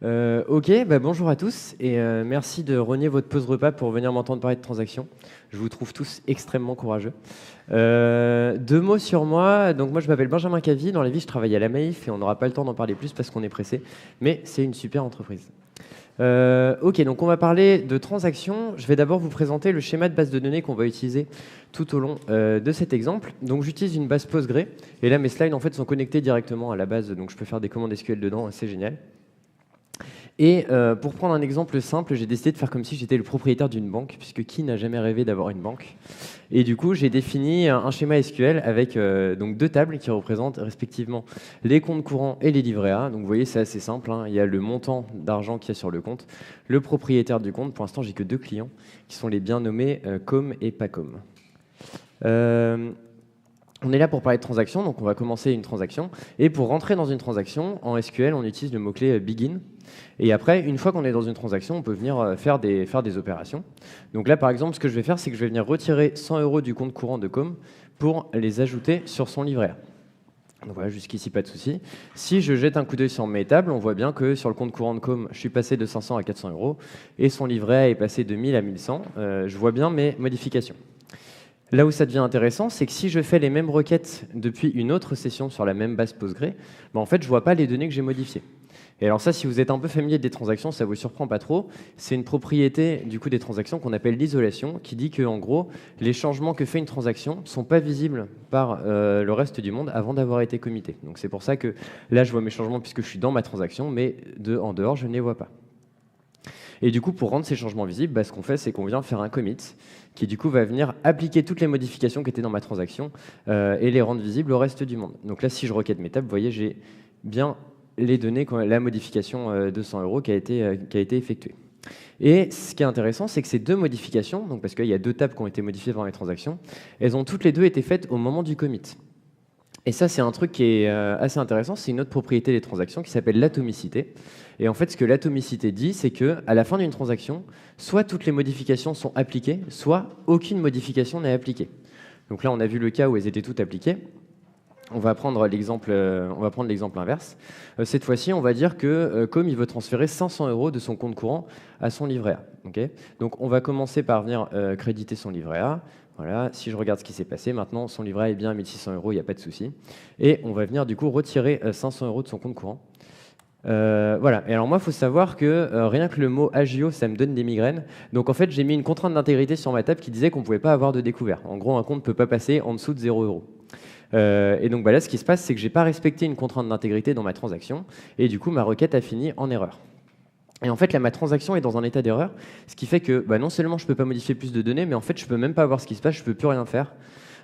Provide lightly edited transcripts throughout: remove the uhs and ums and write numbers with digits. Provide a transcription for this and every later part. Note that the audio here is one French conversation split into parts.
Ok, bonjour à tous et merci de renier votre pause repas pour venir m'entendre parler de transactions. Je vous trouve tous extrêmement courageux. Deux mots sur moi. Donc moi je m'appelle Benjamin Cavy. Dans la vie je travaille à la Maïf et on n'aura pas le temps d'en parler plus parce qu'on est pressé. Mais c'est une super entreprise. Ok, donc on va parler de transactions. Je vais d'abord vous présenter le schéma de base de données qu'on va utiliser tout au long de cet exemple. Donc j'utilise une base Postgre et là mes slides en fait sont connectés directement à la base, donc je peux faire des commandes SQL dedans, c'est génial. Et pour prendre un exemple simple, j'ai décidé de faire comme si j'étais le propriétaire d'une banque, puisque qui n'a jamais rêvé d'avoir une banque? Et du coup, j'ai défini un schéma SQL avec donc deux tables qui représentent respectivement les comptes courants et les livrets A. Donc vous voyez, c'est assez simple, hein. Il y a le montant d'argent qu'il y a sur le compte, le propriétaire du compte. Pour l'instant, j'ai que deux clients, qui sont les bien nommés Com et Pacom. On est là pour parler de transactions, donc on va commencer une transaction. Et pour rentrer dans une transaction, en SQL, on utilise le mot-clé begin. Et après, une fois qu'on est dans une transaction, on peut venir faire des opérations. Donc là, par exemple, ce que je vais faire, c'est que je vais venir retirer 100 € du compte courant de Com pour les ajouter sur son livret A. Donc voilà, jusqu'ici, pas de souci. Si je jette un coup d'œil sur mes tables, on voit bien que sur le compte courant de Com, je suis passé de 500 à 400 € et son livret A est passé de 1000 à 1100. Je vois bien mes modifications. Là où ça devient intéressant, c'est que si je fais les mêmes requêtes depuis une autre session sur la même base Postgre, en fait, je ne vois pas les données que j'ai modifiées. Et alors ça, si vous êtes un peu familier des transactions, ça ne vous surprend pas trop. C'est une propriété du coup des transactions qu'on appelle l'isolation, qui dit que en gros, les changements que fait une transaction ne sont pas visibles par le reste du monde avant d'avoir été committés. Donc c'est pour ça que là, je vois mes changements puisque je suis dans ma transaction, mais en dehors, je ne les vois pas. Et du coup, pour rendre ces changements visibles, ce qu'on fait, c'est qu'on vient faire un commit qui du coup va venir appliquer toutes les modifications qui étaient dans ma transaction et les rendre visibles au reste du monde. Donc là, si je requête mes tables, vous voyez, j'ai bien les données, la modification de 100 € qui a été effectuée. Et ce qui est intéressant, c'est que ces deux modifications, donc parce qu'il y a deux tables qui ont été modifiées dans les transactions, elles ont toutes les deux été faites au moment du commit. Et ça, c'est un truc qui est assez intéressant. C'est une autre propriété des transactions qui s'appelle l'atomicité. Et en fait, ce que l'atomicité dit, c'est qu'à la fin d'une transaction, soit toutes les modifications sont appliquées, soit aucune modification n'est appliquée. Donc là, on a vu le cas où elles étaient toutes appliquées. On va prendre l'exemple inverse. Cette fois-ci, on va dire que comme il veut transférer 500 € de son compte courant à son livret A. Okay, donc on va commencer par venir créditer son livret A. Voilà, si je regarde ce qui s'est passé, maintenant son livret A est bien à 1600 €, il n'y a pas de souci. Et on va venir du coup retirer 500 € de son compte courant. Voilà, et alors moi il faut savoir que rien que le mot agio ça me donne des migraines, donc en fait j'ai mis une contrainte d'intégrité sur ma table qui disait qu'on ne pouvait pas avoir de découvert. En gros un compte ne peut pas passer en dessous de 0 €. Et donc là ce qui se passe c'est que j'ai pas respecté une contrainte d'intégrité dans ma transaction et du coup ma requête a fini en erreur. Et en fait là ma transaction est dans un état d'erreur, ce qui fait que non seulement je peux pas modifier plus de données, mais en fait je peux même pas voir ce qui se passe, je peux plus rien faire.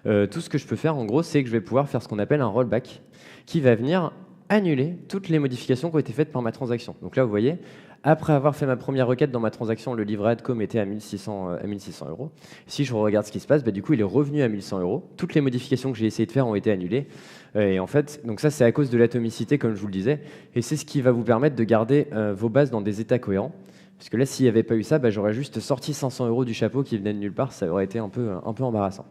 Tout ce que je peux faire en gros c'est que je vais pouvoir faire ce qu'on appelle un rollback qui va venir annuler toutes les modifications qui ont été faites par ma transaction. Donc là, vous voyez, après avoir fait ma première requête dans ma transaction, le livret A de Com était à 1600 €. Si je regarde ce qui se passe, du coup, il est revenu à 1100 €. Toutes les modifications que j'ai essayé de faire ont été annulées. Et en fait, donc ça, c'est à cause de l'atomicité, comme je vous le disais. Et c'est ce qui va vous permettre de garder vos bases dans des états cohérents. Parce que là, s'il n'y avait pas eu ça, j'aurais juste sorti 500 € du chapeau qui venait de nulle part. Ça aurait été un peu embarrassant.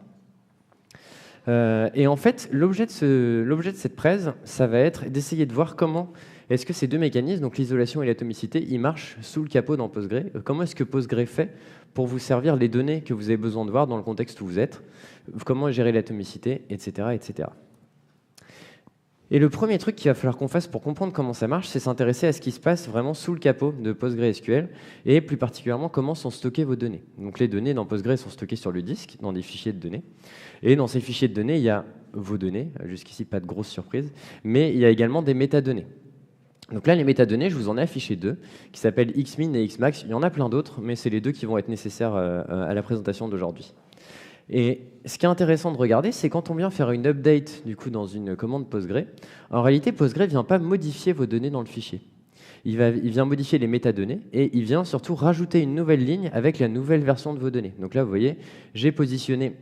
Et en fait, l'objet de cette presse, ça va être d'essayer de voir comment est-ce que ces deux mécanismes, donc l'isolation et l'atomicité, ils marchent sous le capot dans Postgre. Comment est-ce que Postgre fait pour vous servir les données que vous avez besoin de voir dans le contexte où vous êtes, comment gérer l'atomicité, etc., etc. Et le premier truc qu'il va falloir qu'on fasse pour comprendre comment ça marche, c'est s'intéresser à ce qui se passe vraiment sous le capot de PostgreSQL et plus particulièrement comment sont stockées vos données. Donc les données dans Postgre sont stockées sur le disque, dans des fichiers de données. Et dans ces fichiers de données, il y a vos données, jusqu'ici pas de grosse surprise, mais il y a également des métadonnées. Donc là, les métadonnées, je vous en ai affiché deux, qui s'appellent Xmin et Xmax. Il y en a plein d'autres, mais c'est les deux qui vont être nécessaires à la présentation d'aujourd'hui. Et ce qui est intéressant de regarder, c'est quand on vient faire une update du coup, dans une commande Postgre, en réalité, Postgre ne vient pas modifier vos données dans le fichier. Il vient modifier les métadonnées et il vient surtout rajouter une nouvelle ligne avec la nouvelle version de vos données. Donc là, vous voyez, j'ai positionné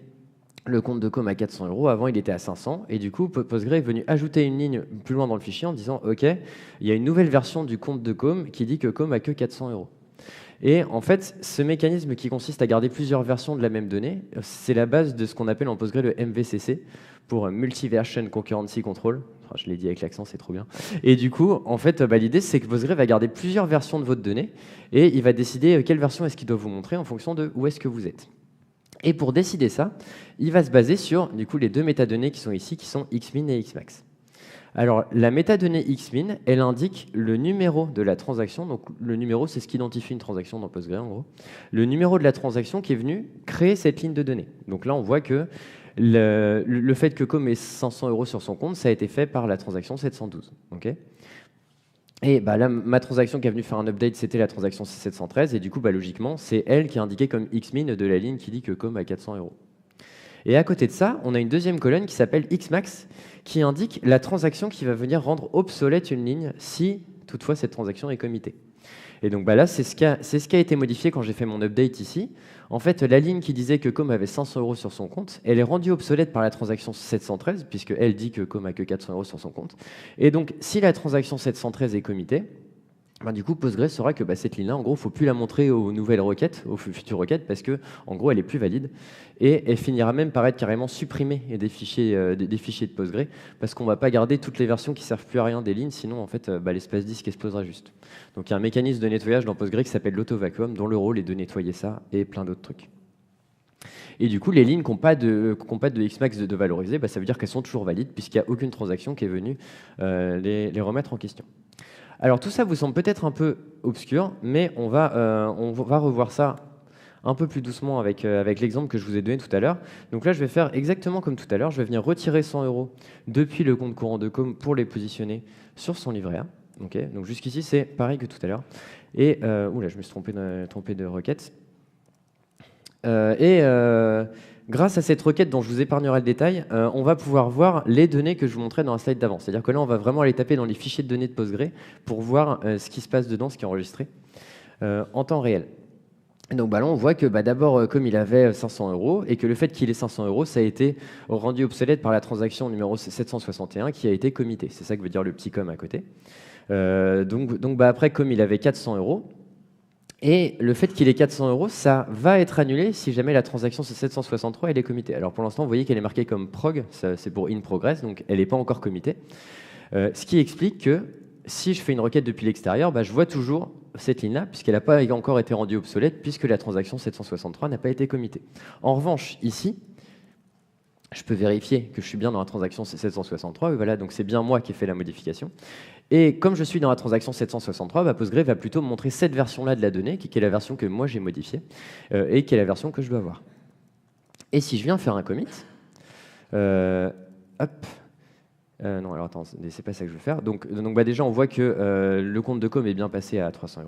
le compte de Com à 400 €. Avant, il était à 500. Et du coup, Postgre est venu ajouter une ligne plus loin dans le fichier en disant « Ok, il y a une nouvelle version du compte de Com qui dit que Com a que 400 €. » Et en fait, ce mécanisme qui consiste à garder plusieurs versions de la même donnée, c'est la base de ce qu'on appelle en Postgre le MVCC, pour Multi-Version Concurrency Control. Enfin, je l'ai dit avec l'accent, c'est trop bien. Et du coup, en fait, l'idée, c'est que Postgre va garder plusieurs versions de votre donnée et il va décider quelle version est-ce qu'il doit vous montrer en fonction de où est-ce que vous êtes. Et pour décider ça, il va se baser sur du coup, les deux métadonnées qui sont ici, qui sont xmin et xmax. Alors, la métadonnée xmin, elle indique le numéro de la transaction. Donc, le numéro, c'est ce qui identifie une transaction dans Postgre, en gros. Le numéro de la transaction qui est venu créer cette ligne de données. Donc là, on voit que le fait que Com ait 500 € sur son compte, ça a été fait par la transaction 712. Okay, et là, ma transaction qui est venue faire un update, c'était la transaction 713. Et du coup, logiquement, c'est elle qui est indiquée comme xmin de la ligne qui dit que Com a 400 €. Et à côté de ça, on a une deuxième colonne qui s'appelle xmax, qui indique la transaction qui va venir rendre obsolète une ligne si toutefois cette transaction est committée. Et donc là, c'est ce qui a été modifié quand j'ai fait mon update ici. En fait, la ligne qui disait que Com avait 500 € sur son compte, elle est rendue obsolète par la transaction 713, puisqu'elle dit que Com a que 400 € sur son compte. Et donc, si la transaction 713 est committée, du coup, Postgre saura que cette ligne-là, en gros, il ne faut plus la montrer aux nouvelles requêtes, aux futures requêtes, parce que, en gros, elle est plus valide. Et elle finira même par être carrément supprimée des fichiers de Postgre, parce qu'on ne va pas garder toutes les versions qui ne servent plus à rien des lignes, sinon, en fait, l'espace disque explosera juste. Donc, il y a un mécanisme de nettoyage dans Postgre qui s'appelle l'auto-vacuum, dont le rôle est de nettoyer ça et plein d'autres trucs. Et du coup, les lignes qui n'ont pas de Xmax de valoriser, ça veut dire qu'elles sont toujours valides, puisqu'il n'y a aucune transaction qui est venue les remettre en question. Alors tout ça vous semble peut-être un peu obscur, mais on va revoir ça un peu plus doucement avec l'exemple que je vous ai donné tout à l'heure. Donc là, je vais faire exactement comme tout à l'heure. Je vais venir retirer 100 € depuis le compte courant de Com pour les positionner sur son livret A. Okay, donc jusqu'ici, c'est pareil que tout à l'heure. Et oula, je me suis trompé de requête. Grâce à cette requête dont je vous épargnerai le détail, on va pouvoir voir les données que je vous montrais dans la slide d'avant. C'est-à-dire que là, on va vraiment aller taper dans les fichiers de données de Postgre pour voir ce qui se passe dedans, ce qui est enregistré en temps réel. Donc là, on voit que d'abord, comme il avait 500 € et que le fait qu'il ait 500 €, ça a été rendu obsolète par la transaction numéro 761 qui a été committée. C'est ça que veut dire le petit com à côté. Donc après, comme il avait 400 €, et le fait qu'il ait 400 €, ça va être annulé si jamais la transaction 763 elle est committée. Alors pour l'instant, vous voyez qu'elle est marquée comme prog, c'est pour in progress, donc elle n'est pas encore committée. Ce qui explique que si je fais une requête depuis l'extérieur, je vois toujours cette ligne-là, puisqu'elle n'a pas encore été rendue obsolète, puisque la transaction 763 n'a pas été committée. En revanche, ici, je peux vérifier que je suis bien dans la transaction 763, et voilà, donc c'est bien moi qui ai fait la modification. Et comme je suis dans la transaction 763, Postgre va plutôt me montrer cette version-là de la donnée, qui est la version que moi j'ai modifiée, et qui est la version que je dois avoir. Et si je viens faire un commit, non, alors attends, c'est pas ça que je veux faire. Donc déjà, on voit que le compte de Com est bien passé à 300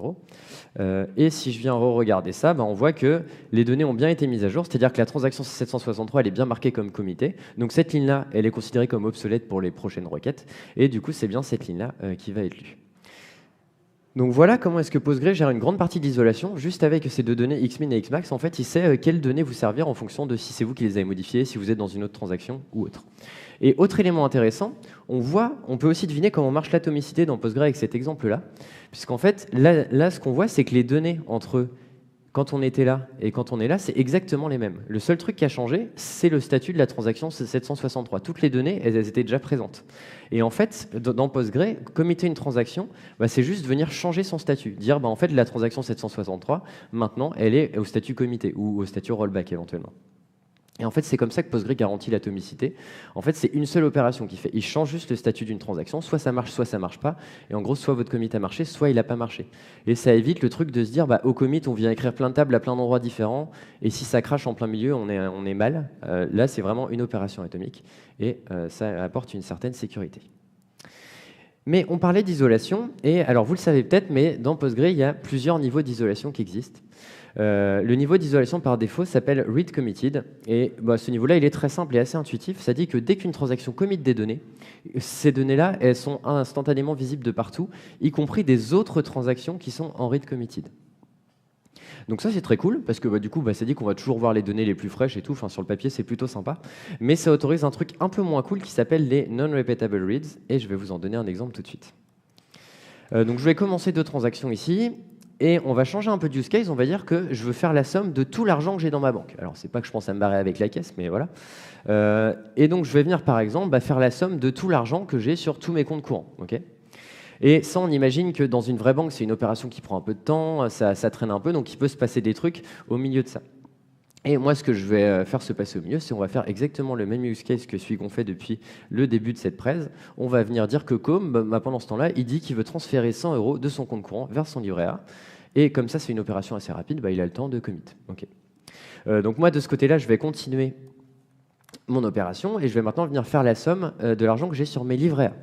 €. Et si je viens re-regarder ça, on voit que les données ont bien été mises à jour, c'est-à-dire que la transaction 763, elle est bien marquée comme committée. Donc cette ligne-là, elle est considérée comme obsolète pour les prochaines requêtes. Et du coup, c'est bien cette ligne-là qui va être lue. Donc voilà comment est-ce que Postgre gère une grande partie d'isolation, juste avec ces deux données xmin et xmax. En fait, il sait quelles données vous servir en fonction de si c'est vous qui les avez modifiées, si vous êtes dans une autre transaction ou autre. Et autre élément intéressant, on peut aussi deviner comment marche l'atomicité dans Postgre avec cet exemple-là, puisqu'en fait, là ce qu'on voit, c'est que les données entre quand on était là et quand on est là, c'est exactement les mêmes. Le seul truc qui a changé, c'est le statut de la transaction 763. Toutes les données, elles étaient déjà présentes. Et en fait, dans Postgre, committer une transaction, c'est juste venir changer son statut. Dire, en fait, la transaction 763, maintenant, elle est au statut commité ou au statut rollback éventuellement. Et en fait, c'est comme ça que Postgre garantit l'atomicité. En fait, c'est une seule opération qu'il fait. Il change juste le statut d'une transaction. Soit ça marche pas. Et en gros, soit votre commit a marché, soit il n'a pas marché. Et ça évite le truc de se dire, au commit, on vient écrire plein de tables à plein d'endroits différents. Et si ça crache en plein milieu, on est mal. Là, c'est vraiment une opération atomique. Et ça apporte une certaine sécurité. Mais on parlait d'isolation. Et alors, vous le savez peut-être, mais dans Postgre, il y a plusieurs niveaux d'isolation qui existent. Le niveau d'isolation par défaut s'appelle read committed et ce niveau-là il est très simple et assez intuitif. Ça dit que dès qu'une transaction commit des données, ces données-là elles sont instantanément visibles de partout, y compris des autres transactions qui sont en read committed. Donc ça c'est très cool parce que du coup ça dit qu'on va toujours voir les données les plus fraîches et tout. Enfin sur le papier c'est plutôt sympa, mais ça autorise un truc un peu moins cool qui s'appelle les non-repeatable reads et je vais vous en donner un exemple tout de suite. Donc je vais commencer deux transactions ici. Et on va changer un peu de use case, on va dire que je veux faire la somme de tout l'argent que j'ai dans ma banque. Alors, c'est pas que je pense à me barrer avec la caisse, mais voilà. Et donc, je vais venir, par exemple, faire la somme de tout l'argent que j'ai sur tous mes comptes courants. Okay, et ça, on imagine que dans une vraie banque, c'est une opération qui prend un peu de temps, ça traîne un peu, donc il peut se passer des trucs au milieu de ça. Et moi, ce que je vais faire se passer au milieu, c'est on va faire exactement le même use case que celui qu'on fait depuis le début de cette presse. On va venir dire que Com, pendant ce temps-là, il dit qu'il veut transférer 100 € de son compte courant vers son livret A. Et comme ça, c'est une opération assez rapide, il a le temps de commit. Okay. Donc moi, de ce côté-là, je vais continuer mon opération et je vais maintenant venir faire la somme de l'argent que j'ai sur mes livrets A.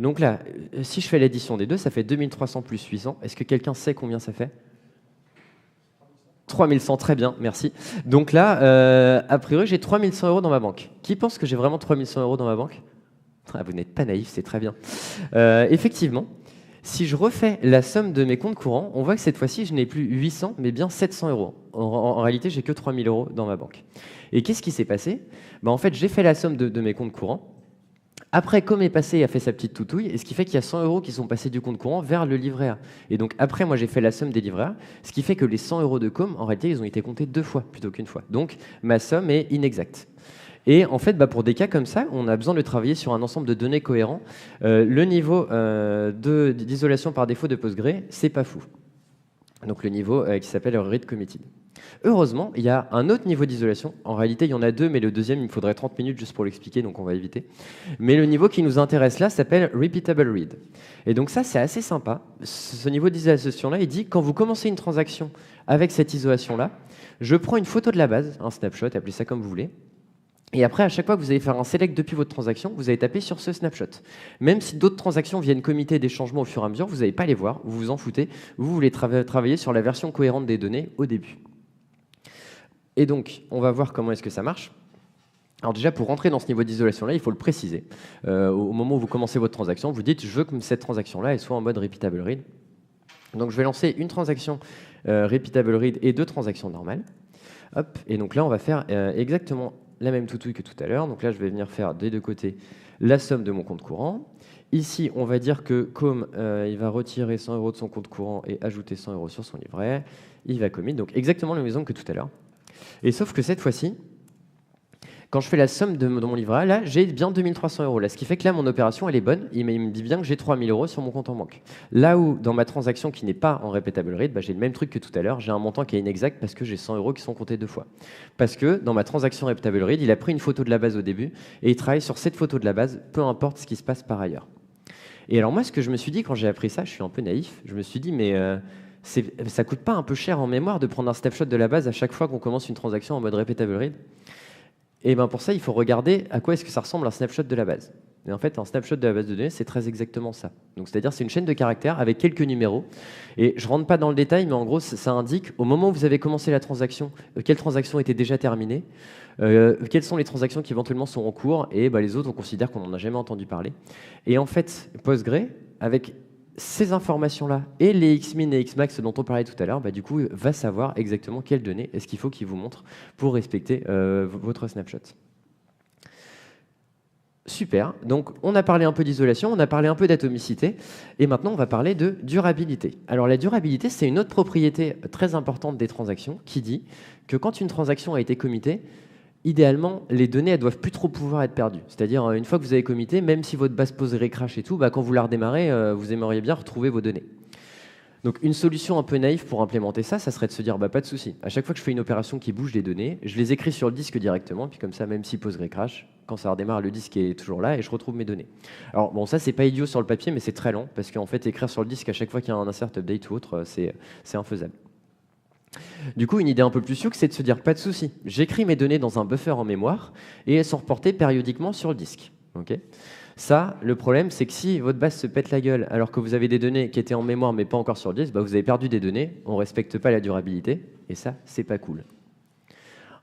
Donc là, si je fais l'addition des deux, ça fait 2300 plus 800. Est-ce que quelqu'un sait combien ça fait ? 3100, très bien, merci. Donc là, a priori, j'ai 3100 € dans ma banque. Qui pense que j'ai vraiment 3100 € dans ma banque ? Vous n'êtes pas naïf, c'est très bien. Effectivement, si je refais la somme de mes comptes courants, on voit que cette fois-ci, je n'ai plus 800, mais bien 700 €. En réalité, j'ai que 3000 € dans ma banque. Et qu'est-ce qui s'est passé ? En fait, j'ai fait la somme de mes comptes courants. Après, Com est passé et a fait sa petite toutouille, et ce qui fait qu'il y a 100 € qui sont passés du compte courant vers le livret A. Et donc après, moi j'ai fait la somme des livrets A, ce qui fait que les 100 € de Com, en réalité, ils ont été comptés 2 fois plutôt qu'une fois. Donc ma somme est inexacte. Et en fait, pour des cas comme ça, on a besoin de travailler sur un ensemble de données cohérents. Le niveau d'isolation par défaut de Postgre, c'est pas fou. Donc le niveau qui s'appelle read committed. Heureusement, il y a un autre niveau d'isolation. En réalité, il y en a deux, mais le deuxième, il me faudrait 30 minutes juste pour l'expliquer, donc on va éviter. Mais le niveau qui nous intéresse là s'appelle repeatable read. Et donc ça, c'est assez sympa. Ce niveau d'isolation-là, il dit, quand vous commencez une transaction avec cette isolation-là, je prends une photo de la base, un snapshot, appelez ça comme vous voulez. Et après, à chaque fois que vous allez faire un select depuis votre transaction, vous allez taper sur ce snapshot. Même si d'autres transactions viennent committer des changements au fur et à mesure, vous n'allez pas les voir, vous vous en foutez. Vous voulez travailler sur la version cohérente des données au début. Et donc, on va voir comment est-ce que ça marche. Alors déjà, pour rentrer dans ce niveau d'isolation-là, il faut le préciser. Au moment où vous commencez votre transaction, vous dites « je veux que cette transaction-là soit en mode repeatable read ». Donc je vais lancer une transaction repeatable read et deux transactions normales. Hop, et donc là, on va faire exactement la même toutouille que tout à l'heure. Donc là, je vais venir faire des deux côtés la somme de mon compte courant. Ici, on va dire que Com, il va retirer 100 € de son compte courant et ajouter 100 € sur son livret. Il va commit, donc exactement la même exemple que tout à l'heure. Et sauf que cette fois-ci, quand je fais la somme de mon livret A, là, j'ai bien 2300 €. Là, ce qui fait que là, mon opération, elle est bonne. Il me dit bien que j'ai 3000 € sur mon compte en banque. Là où, dans ma transaction qui n'est pas en repeatable read, j'ai le même truc que tout à l'heure. J'ai un montant qui est inexact parce que j'ai 100 € qui sont comptés 2 fois. Parce que dans ma transaction repeatable read, il a pris une photo de la base au début et il travaille sur cette photo de la base, peu importe ce qui se passe par ailleurs. Et alors moi, ce que je me suis dit quand j'ai appris ça, je suis un peu naïf, je me suis dit, mais ça coûte pas un peu cher en mémoire de prendre un snapshot de la base à chaque fois qu'on commence une transaction en mode repeatable read ? Et pour ça, il faut regarder à quoi est-ce que ça ressemble un snapshot de la base. Et en fait, un snapshot de la base de données, c'est très exactement ça. Donc, c'est-à-dire, c'est une chaîne de caractères avec quelques numéros. Et je ne rentre pas dans le détail, mais en gros, ça indique au moment où vous avez commencé la transaction, quelle transaction était déjà terminée, quelles sont les transactions qui éventuellement sont en cours, et les autres, on considère qu'on n'en a jamais entendu parler. Et en fait, Postgre, avec ces informations-là et les Xmin et Xmax dont on parlait tout à l'heure, du coup, va savoir exactement quelles données est-ce qu'il faut qu'il vous montre pour respecter votre snapshot. Super, donc on a parlé un peu d'isolation, on a parlé un peu d'atomicité, et maintenant on va parler de durabilité. Alors la durabilité, c'est une autre propriété très importante des transactions qui dit que quand une transaction a été committée, idéalement, les données elles doivent plus trop pouvoir être perdues. C'est-à-dire, une fois que vous avez commité, même si votre base Postgre crash et tout, quand vous la redémarrez, vous aimeriez bien retrouver vos données. Donc une solution un peu naïve pour implémenter ça, ça serait de se dire, pas de souci. À chaque fois que je fais une opération qui bouge des données, je les écris sur le disque directement, puis comme ça, même si Postgre crash, quand ça redémarre, le disque est toujours là et je retrouve mes données. Alors bon, ça c'est pas idiot sur le papier, mais c'est très lent, parce qu'en fait, écrire sur le disque à chaque fois qu'il y a un insert update ou autre, c'est infaisable. Du coup, une idée un peu plus sûre, c'est de se dire, pas de souci, j'écris mes données dans un buffer en mémoire et elles sont reportées périodiquement sur le disque. Okay, ça, le problème, c'est que si votre base se pète la gueule alors que vous avez des données qui étaient en mémoire mais pas encore sur le disque, vous avez perdu des données, on ne respecte pas la durabilité et ça, c'est pas cool.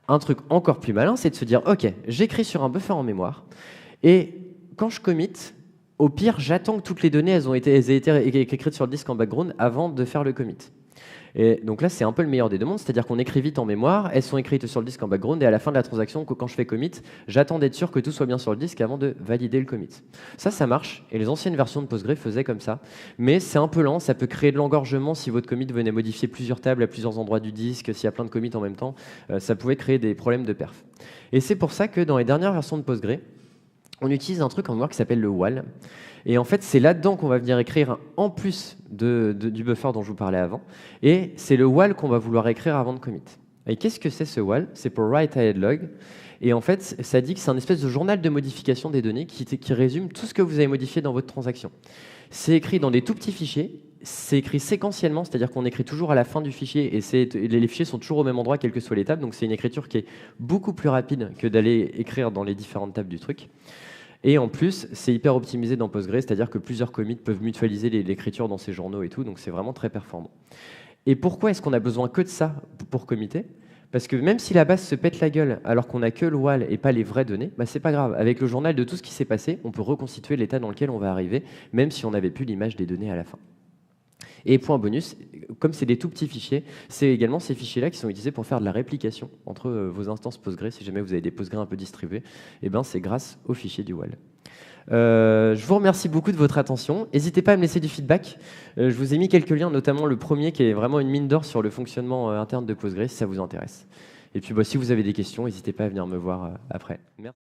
Un truc encore plus malin, c'est de se dire, ok, j'écris sur un buffer en mémoire et quand je commit, au pire, j'attends que toutes les données elles aient été écrites sur le disque en background avant de faire le commit. Et donc là, c'est un peu le meilleur des deux mondes, c'est-à-dire qu'on écrit vite en mémoire, elles sont écrites sur le disque en background, et à la fin de la transaction, quand je fais commit, j'attends d'être sûr que tout soit bien sur le disque avant de valider le commit. Ça marche, et les anciennes versions de Postgre faisaient comme ça, mais c'est un peu lent, ça peut créer de l'engorgement si votre commit venait modifier plusieurs tables à plusieurs endroits du disque, s'il y a plein de commits en même temps, ça pouvait créer des problèmes de perf. Et c'est pour ça que dans les dernières versions de Postgre, on utilise un truc en mémoire qui s'appelle le WAL. Et en fait, c'est là-dedans qu'on va venir écrire en plus du buffer dont je vous parlais avant. Et c'est le WAL qu'on va vouloir écrire avant de commit. Et qu'est-ce que c'est ce WAL? C'est pour Write Ahead Log. Et en fait, ça dit que c'est un espèce de journal de modification des données qui résume tout ce que vous avez modifié dans votre transaction. C'est écrit dans des tout petits fichiers. C'est écrit séquentiellement, c'est-à-dire qu'on écrit toujours à la fin du fichier et les fichiers sont toujours au même endroit, quelle que soit les tables. Donc c'est une écriture qui est beaucoup plus rapide que d'aller écrire dans les différentes tables du truc. Et en plus, c'est hyper optimisé dans Postgre, c'est-à-dire que plusieurs commits peuvent mutualiser l'écriture dans ces journaux et tout, donc c'est vraiment très performant. Et pourquoi est-ce qu'on a besoin que de ça pour committer? Parce que même si la base se pète la gueule alors qu'on n'a que le WAL et pas les vraies données, bah c'est pas grave. Avec le journal de tout ce qui s'est passé, on peut reconstituer l'état dans lequel on va arriver, même si on n'avait plus l'image des données à la fin. Et point bonus, comme c'est des tout petits fichiers, c'est également ces fichiers-là qui sont utilisés pour faire de la réplication entre vos instances Postgre. Si jamais vous avez des Postgre un peu distribués, et ben c'est grâce aux fichiers du WAL. Je vous remercie beaucoup de votre attention. N'hésitez pas à me laisser du feedback. Je vous ai mis quelques liens, notamment le premier qui est vraiment une mine d'or sur le fonctionnement interne de Postgre, si ça vous intéresse. Et puis si vous avez des questions, n'hésitez pas à venir me voir après. Merci.